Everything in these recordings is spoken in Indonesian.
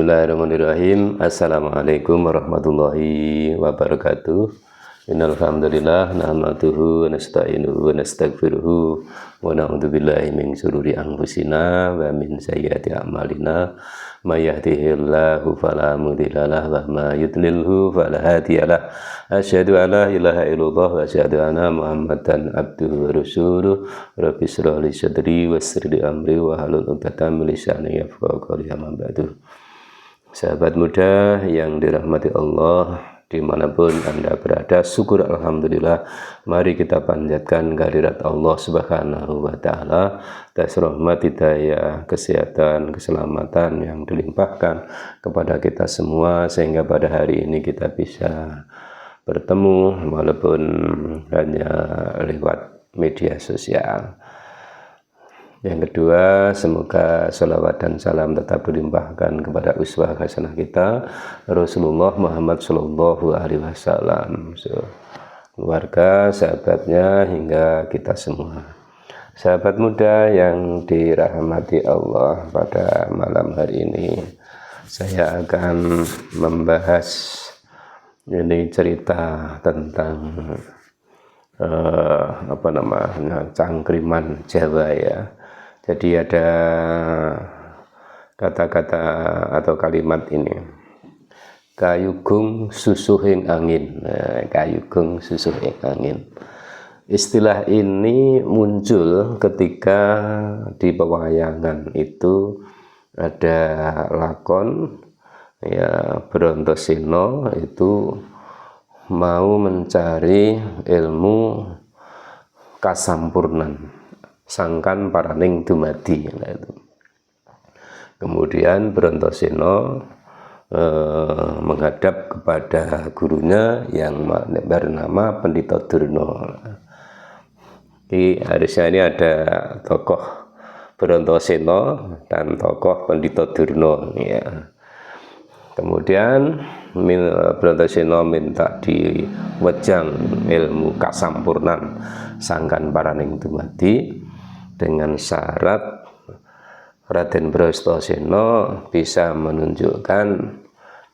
Bismillahirrahmanirrahim. Assalamualaikum warahmatullahi wabarakatuh. Innal hamdalillah nahmaduhu wa nasta'inuhu wa nastaghfiruhu wa na'udzu billahi min syururi anfusina wa min sayyiati a'malina. May yahdihillahu fala mudhillalah wa may yudlilhu fala hadiyalah. Asyhadu an la ilaha illallah wa asyhadu anna Muhammadan abduhu wa rasuluh. Rabbi shrah li sadri wa yassir li amri wa hlul 'uqdatam min lisani yafqahu qawli. Amma ba'du. Sahabat muda yang dirahmati Allah dimanapun Anda berada, syukur alhamdulillah, mari kita panjatkan kehadirat Allah subhanahu wa ta'ala atas rahmat, hidayah, kesehatan, keselamatan yang dilimpahkan kepada kita semua, sehingga pada hari ini kita bisa bertemu walaupun hanya lewat media sosial. Yang kedua, semoga salawat dan salam tetap dilimpahkan kepada uswah hasanah kita Rasulullah Muhammad Sallallahu Alaihi Wasallam, keluarga, sahabatnya, hingga kita semua. Sahabat muda yang dirahmati Allah, pada malam hari ini saya akan membahas cerita tentang cangkriman Jawa ya. Jadi ada kata-kata atau kalimat ini, kayugung susuhing angin. Kayugung susuhing angin. Istilah ini muncul ketika di pewayangan itu ada lakon ya, Brontoseno itu mau mencari ilmu kasampurnan, sangkan paraning dumadi. Kemudian Brontoseno menghadap kepada gurunya yang bernama Pendhita Durna. Harusnya ini ada tokoh Brontoseno dan tokoh Pendhita Durna ya. Kemudian Brontoseno minta diwejang ilmu kasampurnan sangkan paraning dumadi dengan syarat Raden Brontoseno bisa menunjukkan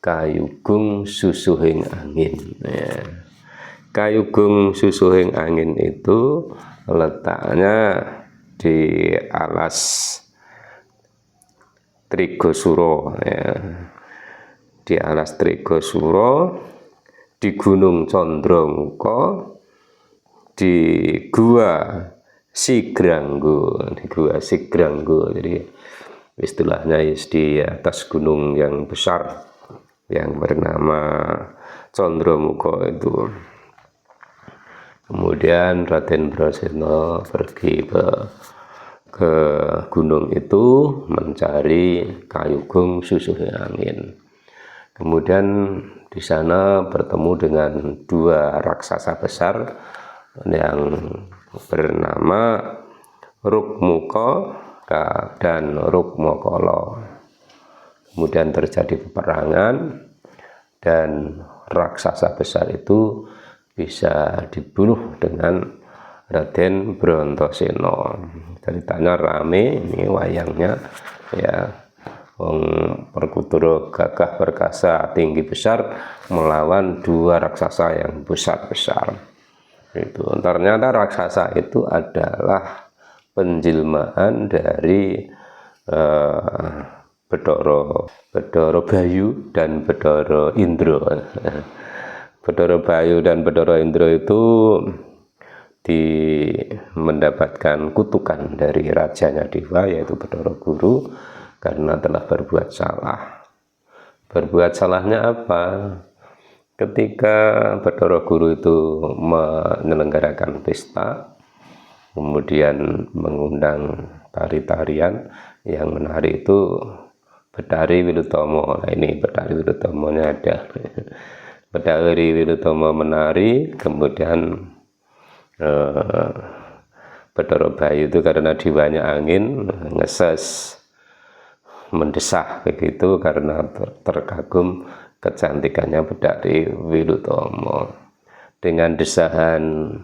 kayugung susuhing angin ya. Kayugung susuhing angin itu letaknya di alas Trigosuro ya. Di alas Trigosuro, di Gunung Condromuka, di Gua Sigranggo, jadi istilahnya di atas gunung yang besar yang bernama Condromuka itu. Kemudian Raden Brontoseno pergi ke gunung itu mencari kayugung susuhing angin. Kemudian di sana bertemu dengan dua raksasa besar yang bernama Rukmuka dan Rukmakala. Kemudian terjadi peperangan dan raksasa besar itu bisa dibunuh dengan Raden Brontoseno. Ceritanya rame, ini wayangnya ya. Perkuturo gagah perkasa tinggi besar melawan dua raksasa yang besar-besar. Itu ternyata raksasa itu adalah penjelmaan dari Bedoro Bayu dan Bedoro Indro. Bedoro Bayu dan Bedoro Indro itu mendapatkan kutukan dari rajanya Dewa, yaitu Bedoro Guru, karena telah berbuat salah. Berbuat salahnya apa? Ketika Bedoro Guru itu menyelenggarakan pesta, kemudian mengundang tari-tarian, yang menari itu Bedari Wilutomo. Nah, ini Bedari Wilutomonya ada. Bedari Wilutomo menari, kemudian Bedoro Bayu itu karena diwanya angin ngeses, mendesah begitu karena terkagum kecantikannya Bedari Wilutomo. Dengan desahan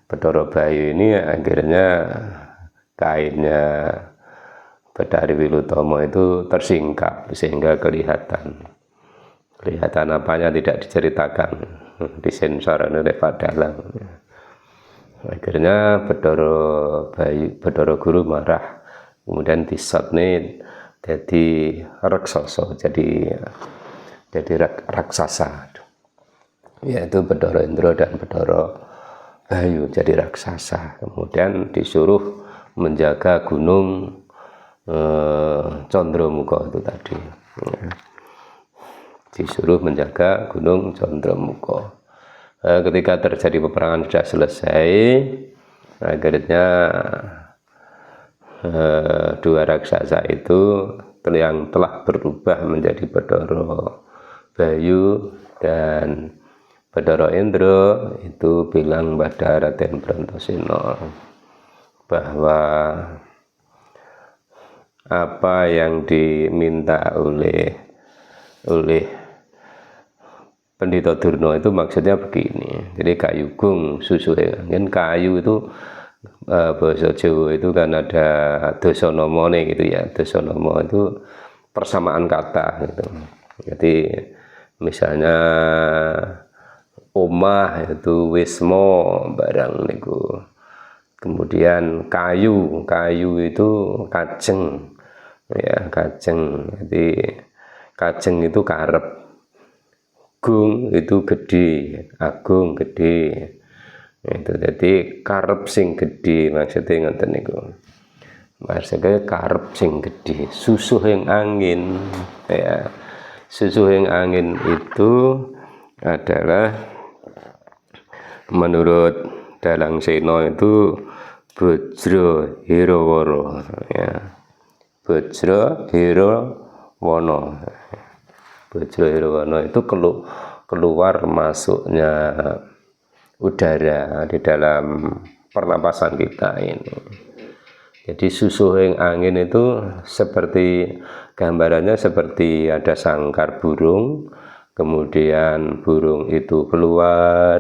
Bedoro Bayu ini akhirnya kainnya Bathari Wilutomo itu tersingkap sehingga kelihatan apanya tidak diceritakan, disensor oleh Pak Dalang. Akhirnya Bathara Guru marah, kemudian disot nih jadi raksasa, jadi raksasa, yaitu Bathara Indra dan Bathara Bayu jadi raksasa. Kemudian disuruh menjaga gunung Candramuka itu tadi, disuruh menjaga gunung Candramuka. Ketika terjadi peperangan sudah selesai, akhirnya dua raksasa itu yang telah berubah menjadi Bathara Bayu dan Bathara Indra itu bilang pada Raden Brantosena bahwa apa yang diminta oleh Pendhita Durna itu maksudnya begini. Jadi kayugung susuhe angin, kayu itu bahasa Jawa itu kan ada dasanamane gitu ya. Dasanama itu persamaan kata gitu. Jadi misalnya omah itu wisma barang niku. Kemudian kayu itu kajeng ya, kajeng. Jadi kajeng itu karep, gung itu gede, agung gede. Itu jadi karep sing gede maksudnya ngoten niku. Maksudnya karep sing gede, susuhing angin ya. Susuhing angin itu adalah menurut Dalang Sena itu Bajra Herawara ya. Bajra Herawana. Bajra Herawana itu keluar masuknya udara di dalam pernapasan kita ini. Jadi susuhing angin itu seperti gambarannya seperti ada sangkar burung, kemudian burung itu keluar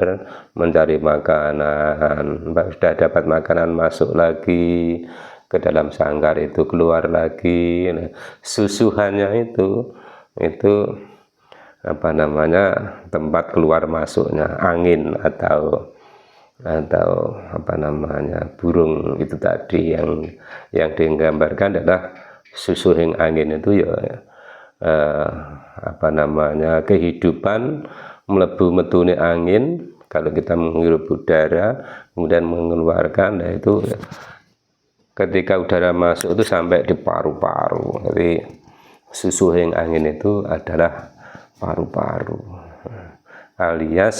mencari makanan, sudah dapat makanan masuk lagi ke dalam sangkar itu, keluar lagi. Nah, susuhannya itu apa namanya, tempat keluar masuknya angin atau apa namanya, burung itu tadi yang digambarkan adalah susuhing angin itu ya apa namanya, kehidupan mlebu metune angin. Kalau kita menghirup udara kemudian mengeluarkan, nah itu ketika udara masuk itu sampai di paru-paru. Jadi susuhing angin itu adalah paru-paru alias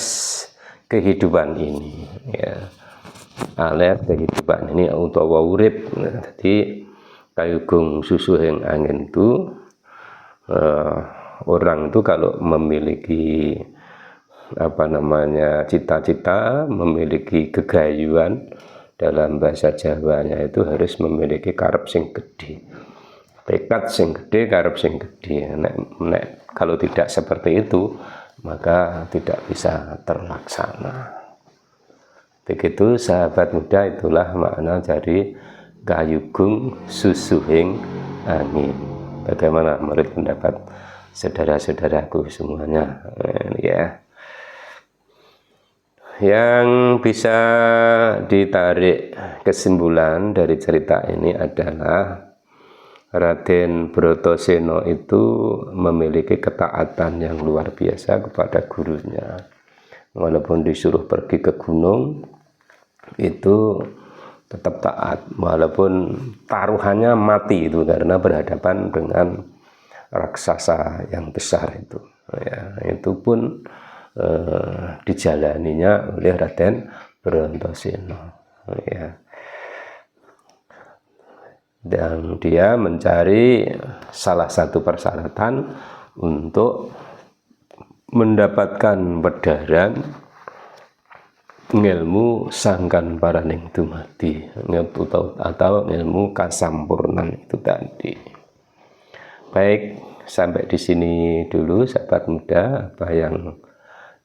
kehidupan ini ya, alias kehidupan ini utawa urip. Jadi kayugung susuhing angin itu orang itu kalau memiliki apa namanya, cita-cita, memiliki kegayuan, dalam bahasa Jawanya itu harus memiliki karep sing gede, tekad sing gede, karep sing gede. Nek kalau tidak seperti itu maka tidak bisa terlaksana. Begitu sahabat muda, itulah makna dari kayugung susuhing angin. Bagaimana menurut pendapat saudara-saudaraku semuanya ya? Yang bisa ditarik kesimpulan dari cerita ini adalah Raden Bratasena itu memiliki ketaatan yang luar biasa kepada gurunya. Walaupun disuruh pergi ke gunung, itu tetap taat, walaupun taruhannya mati itu karena berhadapan dengan raksasa yang besar itu ya. Itu pun dijalaninya oleh Raden Bratasena ya. Dan dia mencari salah satu persyaratan untuk mendapatkan pedaran ilmu sangkan paraning dumadi atau ilmu kasampurnan itu tadi. Baik, sampai di sini dulu sahabat muda apa yang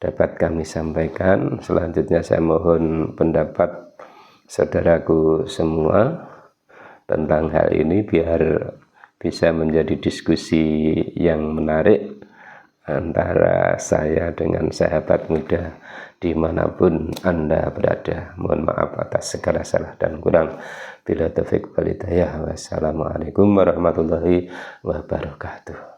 dapat kami sampaikan. Selanjutnya saya mohon pendapat saudaraku semua tentang hal ini biar bisa menjadi diskusi yang menarik antara saya dengan sahabat muda dimanapun Anda berada. Mohon maaf atas segala salah dan kurang. Bila taufik wal hidayah. Wassalamualaikum warahmatullahi wabarakatuh.